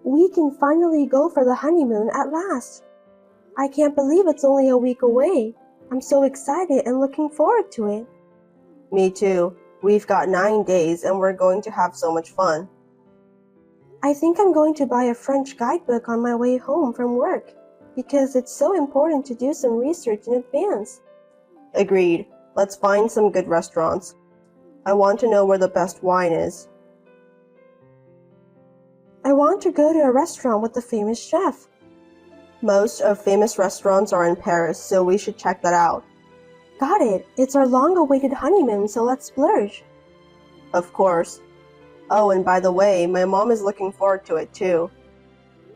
We can finally go for the honeymoon at last. I can't believe it's only a week away. I'm so excited and looking forward to it. Me too. We've got 9 days and we're going to have so much fun. I think I'm going to buy a French guidebook on my way home from work because it's so important to do some research in advance. Agreed. Let's find some good restaurants. I want to know where the best wine is. I want to go to a restaurant with a famous chef. Most of famous restaurants are in Paris, so we should check that out. Got it. It's our long-awaited honeymoon, so let's splurge. Of course. Oh, and by the way, my mom is looking forward to it too.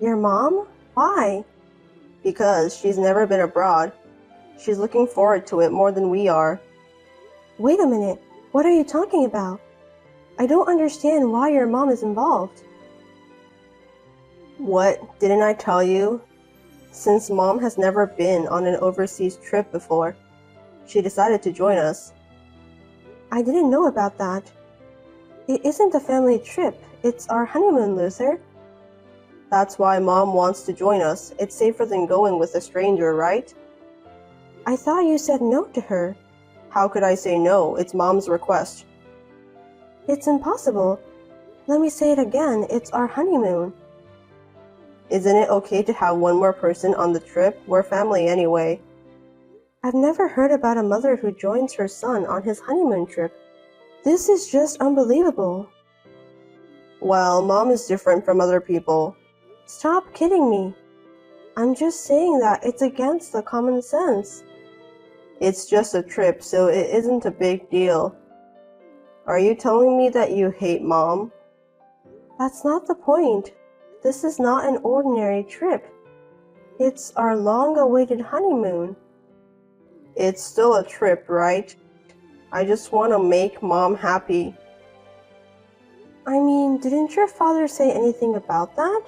Your mom? Why? Because she's never been abroad. She's looking forward to it more than we are. Wait a minute. What are you talking about? I don't understand why your mom is involved. What? Didn't I tell you? Since Mom has never been on an overseas trip before, she decided to join us. I didn't know about that. It isn't a family trip. It's our honeymoon, Luther. That's why Mom wants to join us. It's safer than going with a stranger, right? I thought you said no to her. How could I say no? It's Mom's request. It's impossible. Let me say it again. It's our honeymoon. Isn't it okay to have one more person on the trip? We're family anyway. I've never heard about a mother who joins her son on his honeymoon trip. This is just unbelievable. Well, Mom is different from other people. Stop kidding me. I'm just saying that it's against the common sense. It's just a trip, so it isn't a big deal. Are you telling me that you hate Mom? That's not the point. This is not an ordinary trip. It's our long-awaited honeymoon. It's still a trip, right? I just want to make Mom happy. I mean, didn't your father say anything about that?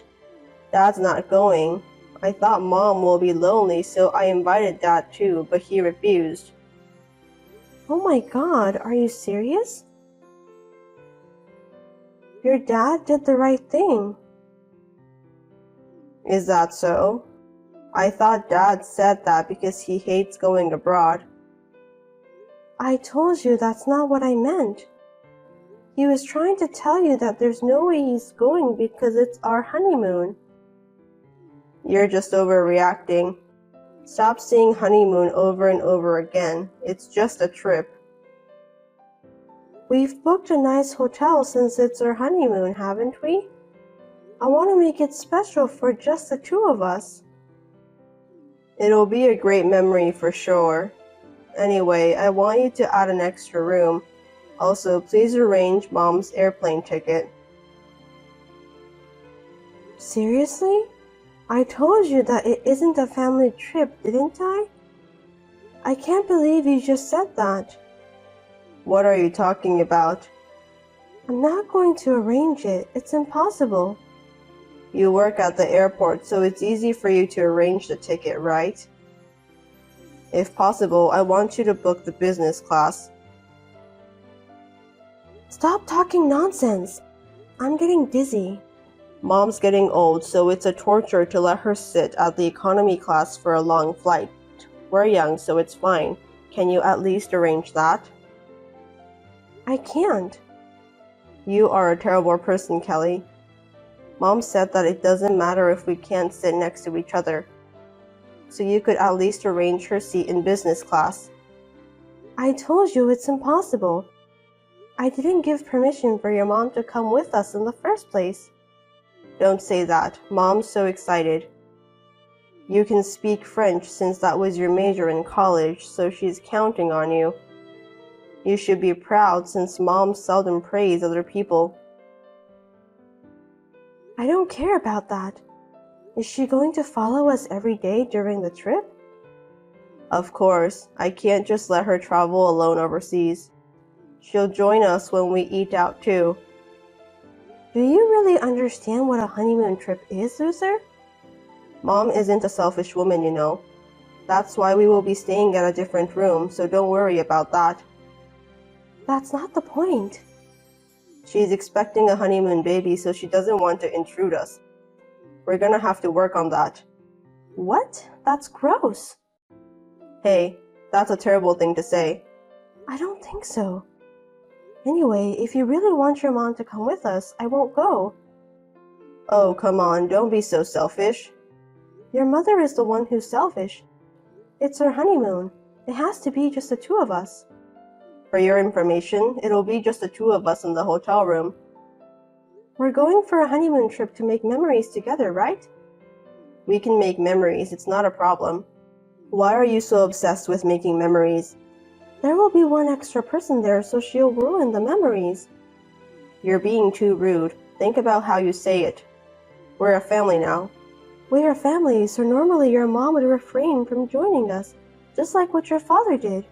Dad's not going. I thought Mom will be lonely, so I invited Dad too, but he refused. Oh my God, are you serious? Your dad did the right thing. Is that so? I thought Dad said that because he hates going abroad. I told you that's not what I meant. He was trying to tell you that there's no way he's going because it's our honeymoon. You're just overreacting. Stop saying honeymoon over and over again. It's just a trip. We've booked a nice hotel since it's our honeymoon, haven't we? I want to make it special for just the two of us. It'll be a great memory for sure. Anyway, I want you to add an extra room. Also, please arrange Mom's airplane ticket. Seriously? I told you that it isn't a family trip, didn't I? I can't believe you just said that. What are you talking about? I'm not going to arrange it. It's impossible. You work at the airport, so it's easy for you to arrange the ticket, right? If possible, I want you to book the business class. Stop talking nonsense. I'm getting dizzy. Mom's getting old, so it's a torture to let her sit at the economy class for a long flight. We're young, so it's fine. Can you at least arrange that? I can't. You are a terrible person, Kelly. Mom said that it doesn't matter if we can't sit next to each other. So you could at least arrange her seat in business class. I told you it's impossible. I didn't give permission for your mom to come with us in the first place. Don't say that. Mom's so excited. You can speak French since that was your major in college, so she's counting on you. You should be proud since Mom seldom praise other people. I don't care about that. Is she going to follow us every day during the trip? Of course, I can't just let her travel alone overseas. She'll join us when we eat out too. Do you really understand what a honeymoon trip is, Luther? Mom isn't a selfish woman, you know. That's why we will be staying at a different room, so don't worry about that. That's not the point. She's expecting a honeymoon baby, so she doesn't want to intrude us. We're gonna have to work on that. What? That's gross. Hey, that's a terrible thing to say. I don't think so. Anyway, if you really want your mom to come with us, I won't go. Oh, come on, don't be so selfish. Your mother is the one who's selfish. It's our honeymoon. It has to be just the two of us. For your information, it'll be just the two of us in the hotel room. We're going for a honeymoon trip to make memories together, right? We can make memories, it's not a problem. Why are you so obsessed with making memories? There will be one extra person there, so she'll ruin the memories. You're being too rude. Think about how you say it. We're a family now. We're a family, so normally your mom would refrain from joining us, just like what your father did.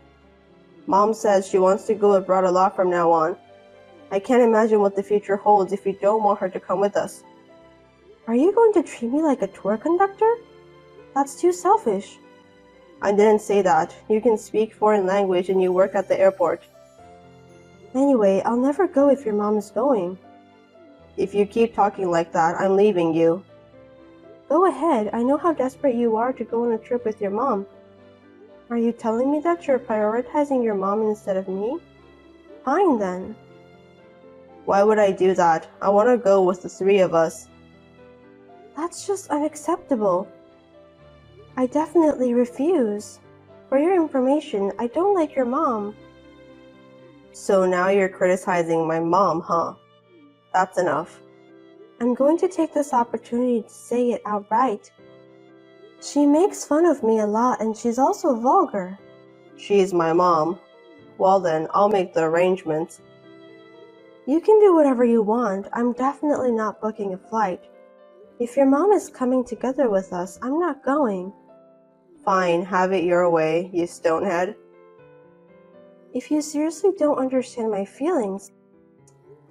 Mom says she wants to go abroad a lot from now on. I can't imagine what the future holds if you don't want her to come with us. Are you going to treat me like a tour conductor? That's too selfish. I didn't say that. You can speak foreign language and you work at the airport. Anyway, I'll never go if your mom is going. If you keep talking like that, I'm leaving you. Go ahead, I know how desperate you are to go on a trip with your mom. Are you telling me that you're prioritizing your mom instead of me? Fine then. Why would I do that? I want to go with the three of us. That's just unacceptable. I definitely refuse. For your information, I don't like your mom. So now you're criticizing my mom, huh? That's enough. I'm going to take this opportunity to say it outright. She makes fun of me a lot and she's also vulgar. She's my mom. Well then, I'll make the arrangements. You can do whatever you want. I'm definitely not booking a flight. If your mom is coming together with us, I'm not going. Fine, have it your way, you stonehead. If you seriously don't understand my feelings,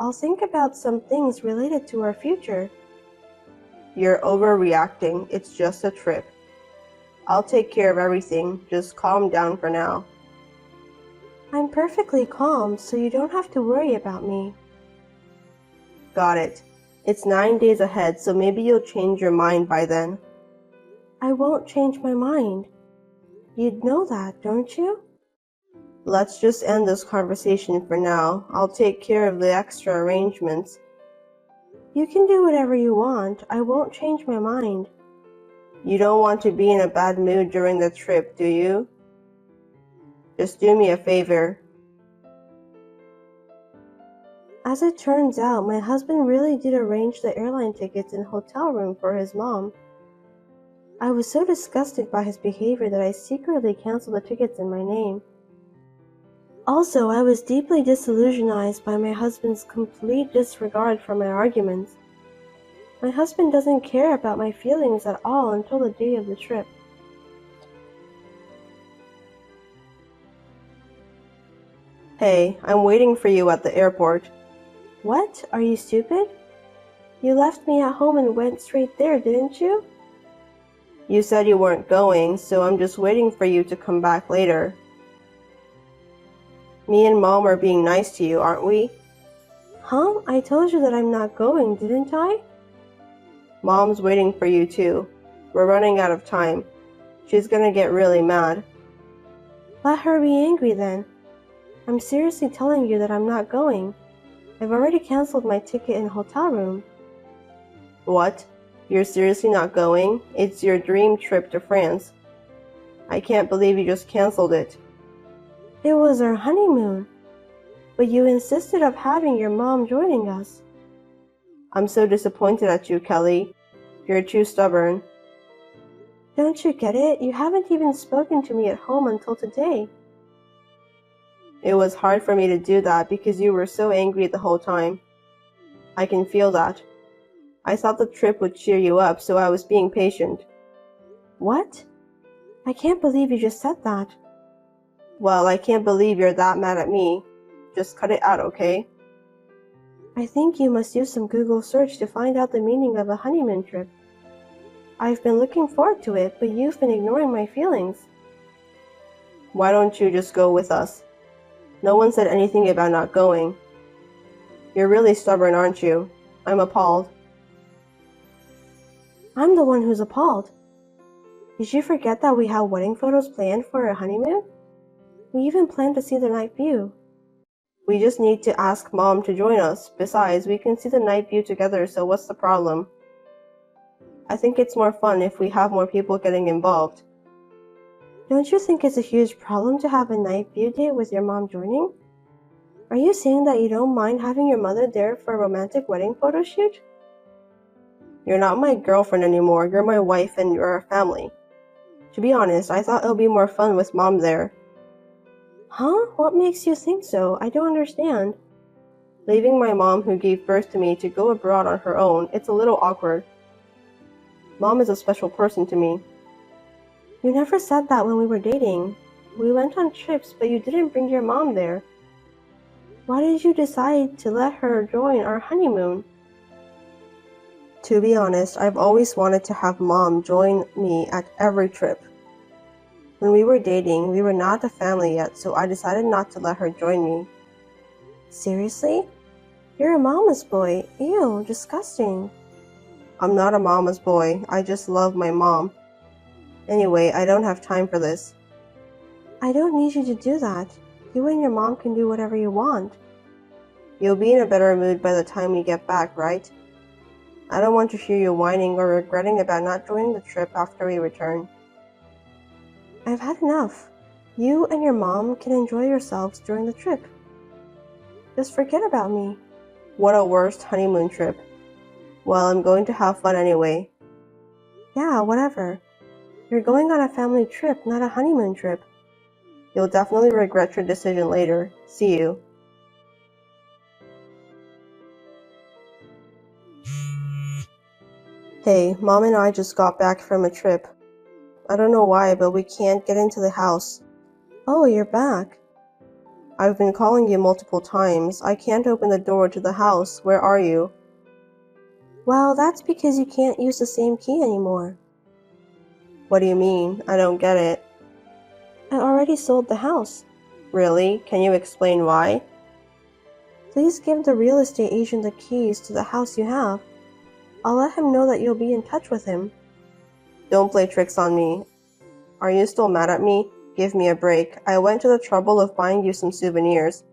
I'll think about some things related to our future. You're overreacting. It's just a trip. I'll take care of everything. Just calm down for now. I'm perfectly calm, so you don't have to worry about me. Got it. It's 9 days ahead, so maybe you'll change your mind by then. I won't change my mind. You'd know that, don't you? Let's just end this conversation for now. I'll take care of the extra arrangements. You can do whatever you want. I won't change my mind. You don't want to be in a bad mood during the trip, do you? Just do me a favor. As it turns out, my husband really did arrange the airline tickets and hotel room for his mom. I was so disgusted by his behavior that I secretly canceled the tickets in my name. Also, I was deeply disillusionized by my husband's complete disregard for my arguments. My husband doesn't care about my feelings at all until the day of the trip. Hey, I'm waiting for you at the airport. What? Are you stupid? You left me at home and went straight there, didn't you? You said you weren't going, so I'm just waiting for you to come back later. Me and Mom are being nice to you, aren't we? Huh? I told you that I'm not going, didn't I? Mom's waiting for you too. We're running out of time. She's gonna get really mad. Let her be angry then. I'm seriously telling you that I'm not going. I've already canceled my ticket and hotel room. What? You're seriously not going? It's your dream trip to France. I can't believe you just canceled it. It was our honeymoon. But you insisted of having your mom joining us. I'm so disappointed at you, Kelly. You're too stubborn. Don't you get it? You haven't even spoken to me at home until today. It was hard for me to do that because you were so angry the whole time. I can feel that. I thought the trip would cheer you up, so I was being patient. What? I can't believe you just said that. Well, I can't believe you're that mad at me. Just cut it out, okay? I think you must use some Google search to find out the meaning of a honeymoon trip. I've been looking forward to it, but you've been ignoring my feelings. Why don't you just go with us? No one said anything about not going. You're really stubborn, aren't you? I'm appalled. I'm the one who's appalled. Did you forget that we have wedding photos planned for our honeymoon? We even planned to see the night view. We just need to ask Mom to join us. Besides, we can see the night view together, so what's the problem? I think it's more fun if we have more people getting involved. Don't you think it's a huge problem to have a night view date with your mom joining? Are you saying that you don't mind having your mother there for a romantic wedding photo shoot? You're not my girlfriend anymore. You're my wife and you're our family. To be honest, I thought it would be more fun with Mom there. Huh? What makes you think so? I don't understand. Leaving my mom who gave birth to me to go abroad on her own, it's a little awkward. Mom is a special person to me. You never said that when we were dating. We went on trips, but you didn't bring your mom there. Why did you decide to let her join our honeymoon? To be honest, I've always wanted to have Mom join me at every trip. When we were dating, we were not a family yet, so I decided not to let her join me. Seriously? You're a mama's boy. Ew, disgusting. I'm not a mama's boy. I just love my mom. Anyway, I don't have time for this. I don't need you to do that. You and your mom can do whatever you want. You'll be in a better mood by the time we get back, right? I don't want to hear you whining or regretting about not joining the trip after we return. I've had enough. You and your mom can enjoy yourselves during the trip. Just forget about me. What a worst honeymoon trip. Well, I'm going to have fun anyway. Yeah, whatever. You're going on a family trip, not a honeymoon trip. You'll definitely regret your decision later. See you. Hey, Mom and I just got back from a trip. I don't know why, but we can't get into the house. Oh, you're back. I've been calling you multiple times. I can't open the door to the house. Where are you? Well, that's because you can't use the same key anymore. What do you mean? I don't get it. I already sold the house. Really? Can you explain why? Please give the real estate agent the keys to the house you have. I'll let him know that you'll be in touch with him. Don't play tricks on me. Are you still mad at me? Give me a break. I went to the trouble of buying you some souvenirs.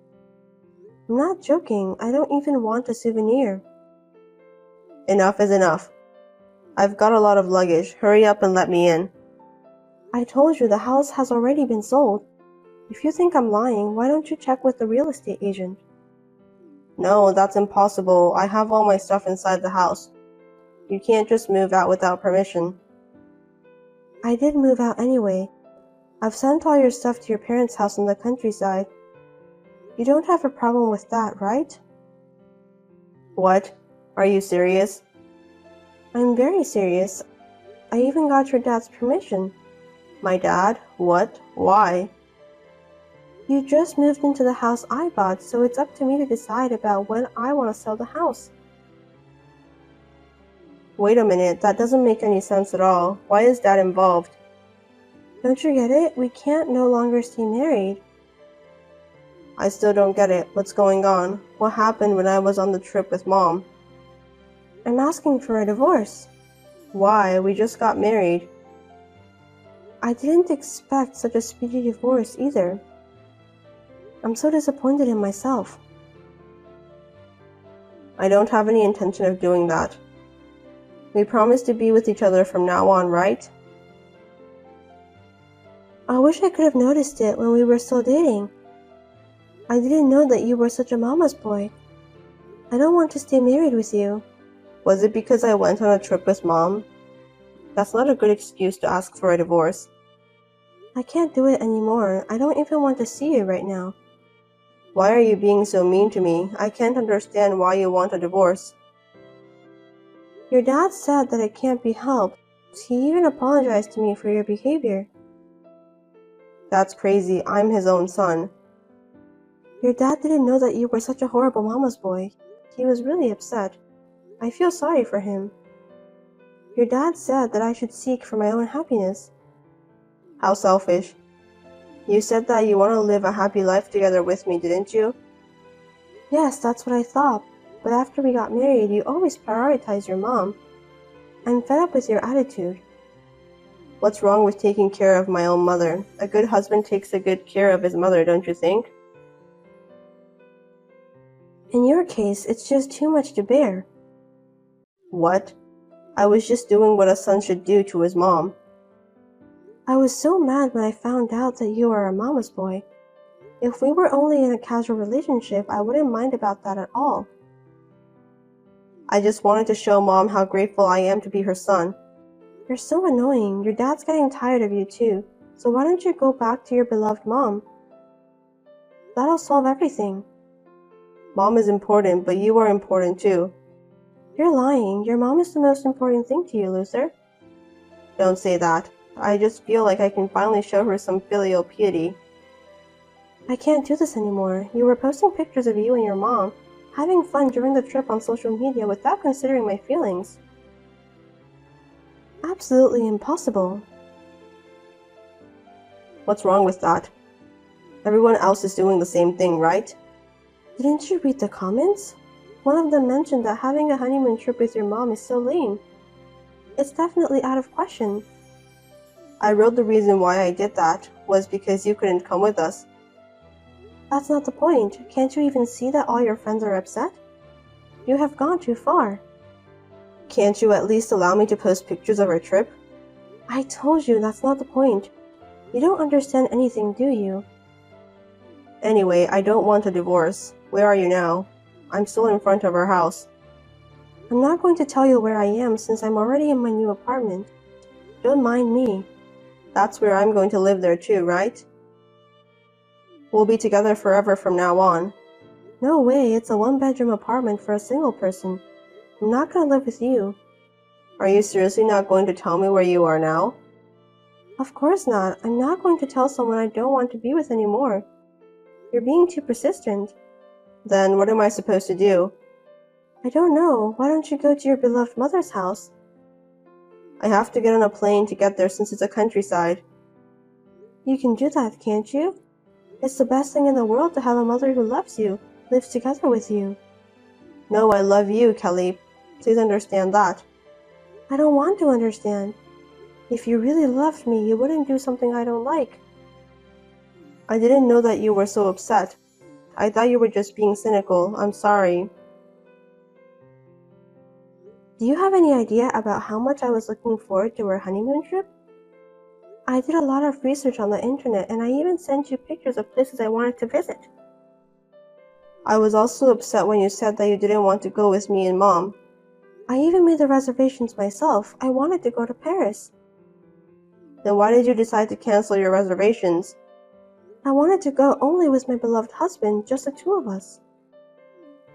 I'm not joking. I don't even want a souvenir. Enough is enough. I've got a lot of luggage. Hurry up and let me in. I told you the house has already been sold. If you think I'm lying, why don't you check with the real estate agent? No, that's impossible. I have all my stuff inside the house. You can't just move out without permission. I did move out anyway. I've sent all your stuff to your parents' house in the countryside. You don't have a problem with that, right? What? Are you serious? I'm very serious. I even got your dad's permission. My dad? What? Why? You just moved into the house I bought, so it's up to me to decide about when I want to sell the house. Wait a minute, that doesn't make any sense at all. Why is Dad involved? Don't you get it? We can't no longer stay married. I still don't get it. What's going on? What happened when I was on the trip with Mom? I'm asking for a divorce. Why? We just got married. I didn't expect such a speedy divorce either. I'm so disappointed in myself. I don't have any intention of doing that. We promised to be with each other from now on, right? I wish I could have noticed it when we were still dating. I didn't know that you were such a mama's boy. I don't want to stay married with you. Was it because I went on a trip with Mom? That's not a good excuse to ask for a divorce. I can't do it anymore. I don't even want to see you right now. Why are you being so mean to me? I can't understand why you want a divorce. Your dad said that it can't be helped. He even apologized to me for your behavior. That's crazy. I'm his own son. Your dad didn't know that you were such a horrible mama's boy. He was really upset. I feel sorry for him. Your dad said that I should seek for my own happiness. How selfish. You said that you want to live a happy life together with me, didn't you? Yes, that's what I thought. But after we got married, you always prioritized your mom. I'm fed up with your attitude. What's wrong with taking care of my own mother? A good husband takes a good care of his mother, don't you think? In your case, it's just too much to bear. What? I was just doing what a son should do to his mom. I was so mad when I found out that you are a mama's boy. If we were only in a casual relationship, I wouldn't mind about that at all. I just wanted to show Mom how grateful I am to be her son. You're so annoying. Your dad's getting tired of you too. So why don't you go back to your beloved mom? That'll solve everything. Mom is important, but you are important too. You're lying. Your mom is the most important thing to you, loser. Don't say that. I just feel like I can finally show her some filial piety. I can't do this anymore. You were posting pictures of you and your mom having fun during the trip on social media without considering my feelings. Absolutely impossible. What's wrong with that? Everyone else is doing the same thing, right? Didn't you read the comments? One of them mentioned that having a honeymoon trip with your mom is so lame. It's definitely out of question. I wrote the reason why I did that was because you couldn't come with us. That's not the point. Can't you even see that all your friends are upset? You have gone too far. Can't you at least allow me to post pictures of our trip? I told you that's not the point. You don't understand anything, do you? Anyway, I don't want a divorce. Where are you now? I'm still in front of our house. I'm not going to tell you where I am since I'm already in my new apartment. Don't mind me. That's where I'm going to live there too, right? We'll be together forever from now on. No way, it's a one-bedroom apartment for a single person. I'm not gonna live with you. Are you seriously not going to tell me where you are now? Of course not. I'm not going to tell someone I don't want to be with anymore. You're being too persistent. Then what am I supposed to do? I don't know. Why don't you go to your beloved mother's house? I have to get on a plane to get there since it's a countryside. You can do that, can't you? It's the best thing in the world to have a mother who loves you, lives together with you. No, I love you, Kelly. Please understand that. I don't want to understand. If you really loved me, you wouldn't do something I don't like. I didn't know that you were so upset. I thought you were just being cynical. I'm sorry. Do you have any idea about how much I was looking forward to our honeymoon trip? I did a lot of research on the internet and I even sent you pictures of places I wanted to visit. I was also upset when you said that you didn't want to go with me and Mom. I even made the reservations myself. I wanted to go to Paris. Then why did you decide to cancel your reservations? I wanted to go only with my beloved husband, just the two of us.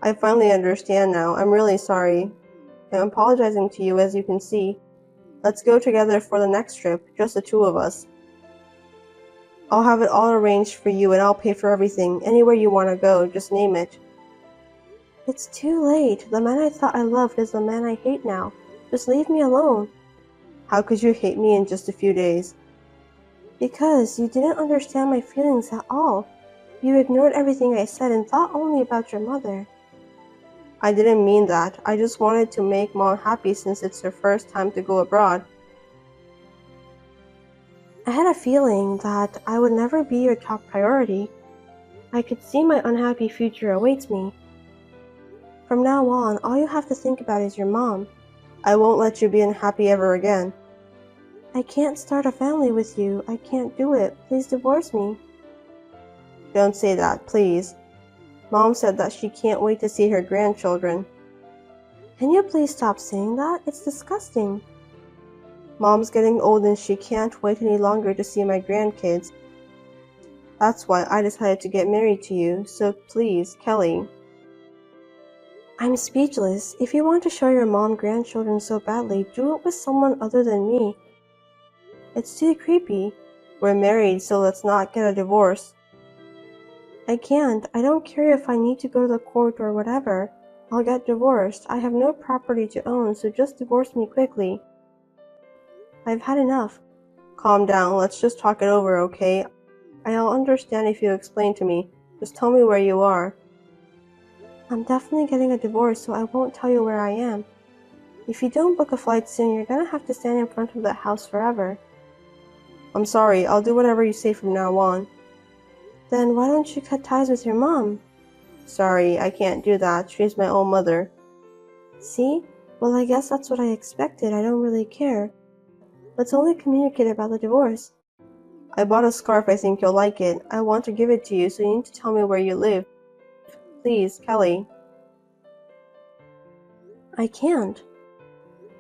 I finally understand now. I'm really sorry. I'm apologizing to you, as you can see. Let's go together for the next trip, just the two of us. I'll have it all arranged for you and I'll pay for everything. Anywhere you want to go, just name it. It's too late. The man I thought I loved is the man I hate now. Just leave me alone. How could you hate me in just a few days? Because you didn't understand my feelings at all. You ignored everything I said and thought only about your mother. I didn't mean that. I just wanted to make Mom happy since it's her first time to go abroad. I had a feeling that I would never be your top priority. I could see my unhappy future awaits me. From now on, all you have to think about is your mom. I won't let you be unhappy ever again. I can't start a family with you. I can't do it. Please divorce me. Don't say that, please. Mom said that she can't wait to see her grandchildren. Can you please stop saying that? It's disgusting. Mom's getting old and she can't wait any longer to see my grandkids. That's why I decided to get married to you, so please, Kelly. I'm speechless. If you want to show your mom grandchildren so badly, do it with someone other than me. It's too creepy. We're married, so let's not get a divorce. I can't. I don't care if I need to go to the court or whatever. I'll get divorced. I have no property to own, so just divorce me quickly. I've had enough. Calm down. Let's just talk it over, okay? I'll understand if you explain to me. Just tell me where you are. I'm definitely getting a divorce, so I won't tell you where I am. If you don't book a flight soon, you're gonna have to stand in front of that house forever. I'm sorry, I'll do whatever you say from now on. Then why don't you cut ties with your mom? Sorry, I can't do that. She's my own mother. See? Well, I guess that's what I expected. I don't really care. Let's only communicate about the divorce. I bought a scarf. I think you'll like it. I want to give it to you, so you need to tell me where you live. Please, Kelly. I can't.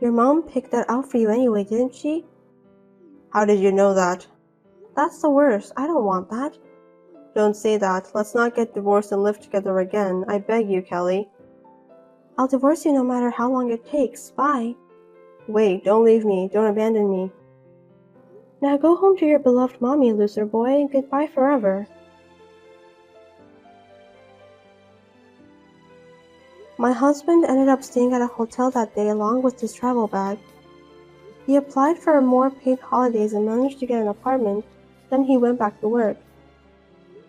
Your mom picked that out for you anyway, didn't she? How did you know that? That's the worst. I don't want that. Don't say that. Let's not get divorced and live together again. I beg you, Kelly. I'll divorce you no matter how long it takes. Bye. Wait, don't leave me. Don't abandon me. Now go home to your beloved mommy, loser boy, and goodbye forever. My husband ended up staying at a hotel that day along with his travel bag. He applied for more paid holidays and managed to get an apartment, then he went back to work.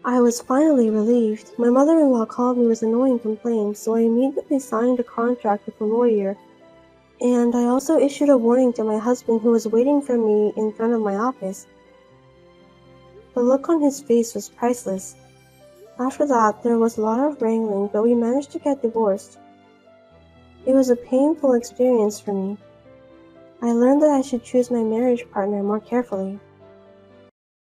I was finally relieved. My mother-in-law called me with annoying complaints, so I immediately signed a contract with a lawyer. And I also issued a warning to my husband who was waiting for me in front of my office. The look on his face was priceless. After that, there was a lot of wrangling, but we managed to get divorced. It was a painful experience for me. I learned that I should choose my marriage partner more carefully.